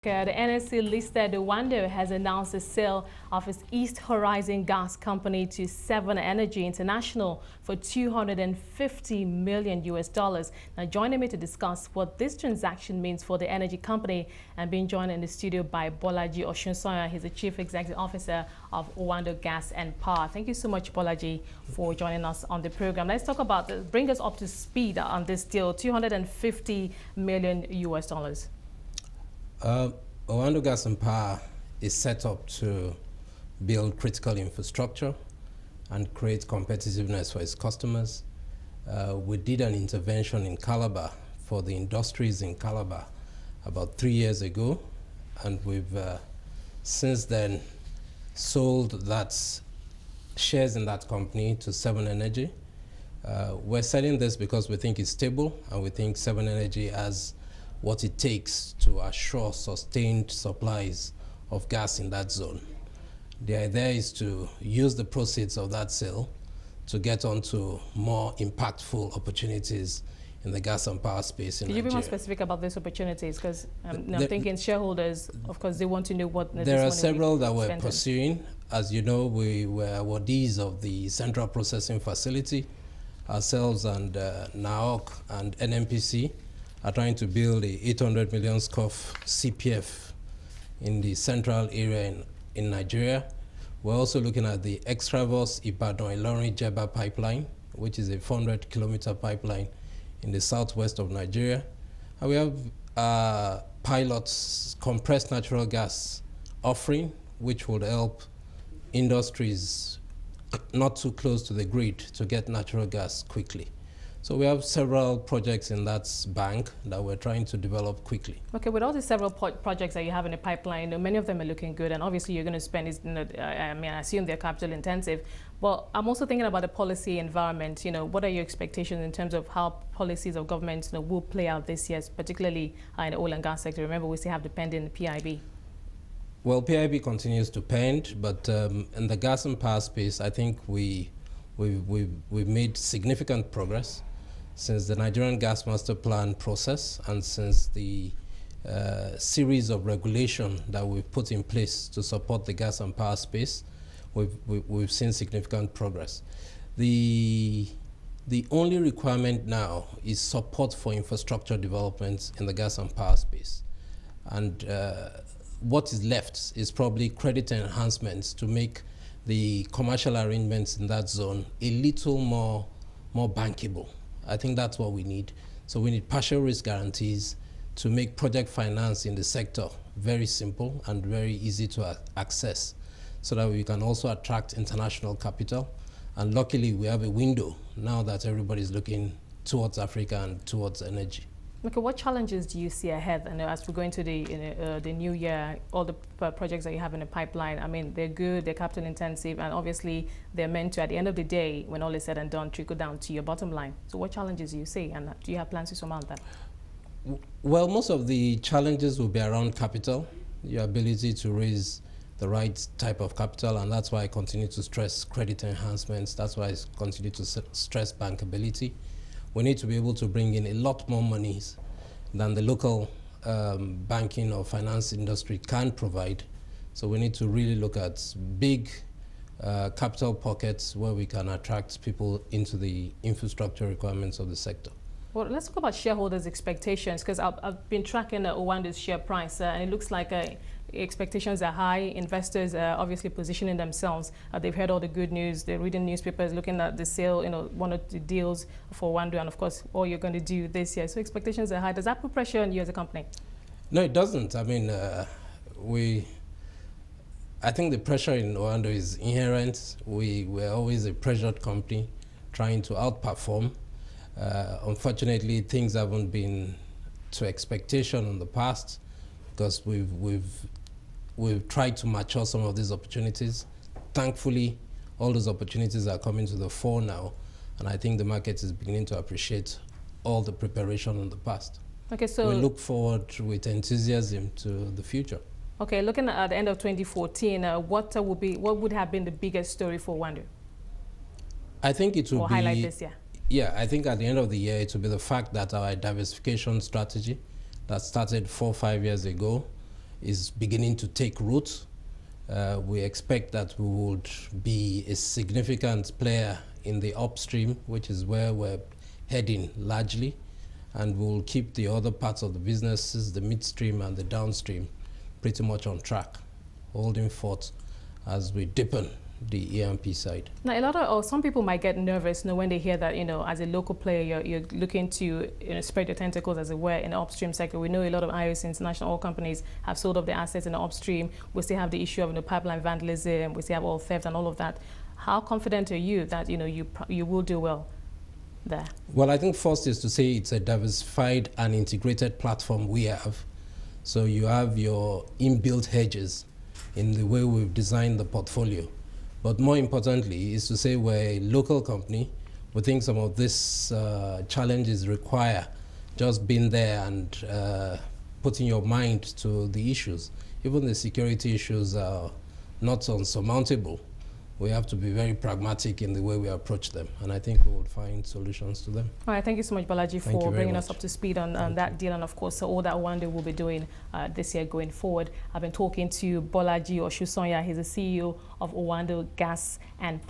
The NSE-listed Oando has announced the sale of its East Horizon gas company to Seven Energy International for $250 million. Now, joining me to discuss what this transaction means for the energy company, and being joined in the studio by Bolaji Osunsanya. He's the Chief Executive Officer of Oanda Gas and Power. Thank you so much, Bolaji, for joining us on the program. Let's talk about bring us up to speed on this deal, $250 million. Oanda Gas and Power is set up to build critical infrastructure and create competitiveness for its customers. We did an intervention in Calabar for the industries in Calabar about 3 years ago, and we've since then sold that shares in that company to Seven Energy. We're selling this because we think it's stable, and we think Seven Energy has what it takes to assure sustained supplies of gas in that zone. The idea is to use the proceeds of that sale to get onto more impactful opportunities in the gas and power space in Nigeria. Could you be more specific about these opportunities? Because I'm thinking shareholders, of course, they want to know what there are several that we're pursuing. As you know, we were awardees of the Central Processing Facility. Ourselves and NAOC and NNPC are trying to build a 800 million SCOF CPF in the central area in Nigeria. We're also looking at the Extravos Ibadan-Ilorin-Jeba pipeline, which is a 400-kilometer pipeline in the southwest of Nigeria. And we have pilots compressed natural gas offering, which would help industries not too close to the grid to get natural gas quickly. So we have several projects in that bank that we're trying to develop quickly. Okay, with all the several projects that you have in the pipeline, many of them are looking good, and obviously you're going to spend, I assume they're capital intensive. But I'm also thinking about the policy environment. What are your expectations in terms of how policies of government will play out this year, particularly in the oil and gas sector? Remember, we still have the pending PIB. Well, PIB continues to pend, but in the gas and power space, I think we've made significant progress since the Nigerian Gas Master Plan process, and since the series of regulation that we've put in place to support the gas and power space. We've seen significant progress. The only requirement now is support for infrastructure development in the gas and power space. And what is left is probably credit enhancements to make the commercial arrangements in that zone a little more bankable. I think that's what we need. So we need partial risk guarantees to make project finance in the sector very simple and very easy to access, so that we can also attract international capital. And luckily, we have a window now that everybody's looking towards Africa and towards energy. Okay, what challenges do you see ahead? And as we go into the new year, all the projects that you have in the pipeline, I mean, they're good, they're capital intensive, and obviously they're meant to, at the end of the day, when all is said and done, trickle down to your bottom line. So what challenges do you see, and do you have plans to surmount that? Well, most of the challenges will be around capital, your ability to raise the right type of capital, and that's why I continue to stress credit enhancements. That's why I continue to stress bankability. We need to be able to bring in a lot more monies than the local banking or finance industry can provide. So we need to really look at big capital pockets where we can attract people into the infrastructure requirements of the sector. Well, let's talk about shareholders' expectations, because I've been tracking Owanda's share price, and it looks like expectations are high. Investors are obviously positioning themselves. They've heard all the good news. They're reading newspapers, looking at the sale, one of the deals for Oando, and of course, all you're going to do this year. So expectations are high. Does that put pressure on you as a company? No, it doesn't. I mean, I think the pressure in Oando is inherent. We're always a pressured company trying to outperform. Unfortunately, things haven't been to expectation in the past, because we've tried to mature some of these opportunities. Thankfully, all those opportunities are coming to the fore now, and I think the market is beginning to appreciate all the preparation in the past. Okay, so we look forward with enthusiasm to the future. Okay, looking at the end of 2014, what would have been the biggest story for Oando? I think it will be highlight this year. Yeah, I think at the end of the year, it will be the fact that our diversification strategy that started 4 or 5 years ago is beginning to take root. We expect that we would be a significant player in the upstream, which is where we're heading largely, and we'll keep the other parts of the businesses, the midstream and the downstream, pretty much on track, holding forth as we deepen the E&P side. Now, some people might get nervous, when they hear that, as a local player, you're looking to spread your tentacles, as it were, in the upstream sector. We know a lot of IOC international oil companies have sold off their assets in the upstream. We still have the issue of pipeline vandalism. We still have oil theft and all of that. How confident are you that you will do well there? Well, I think first is to say it's a diversified and integrated platform we have. So you have your inbuilt hedges in the way we've designed the portfolio. But more importantly is to say we're a local company. We think some of these challenges require just being there and putting your mind to the issues. Even the security issues are not unsurmountable. We have to be very pragmatic in the way we approach them, and I think we would find solutions to them. All right, thank you so much, Bolaji, for bringing us up to speed on that deal, and of course, all that Oando will be doing this year going forward. I've been talking to Bolaji Osunsanya. He's the CEO of Oanda Gas and Power.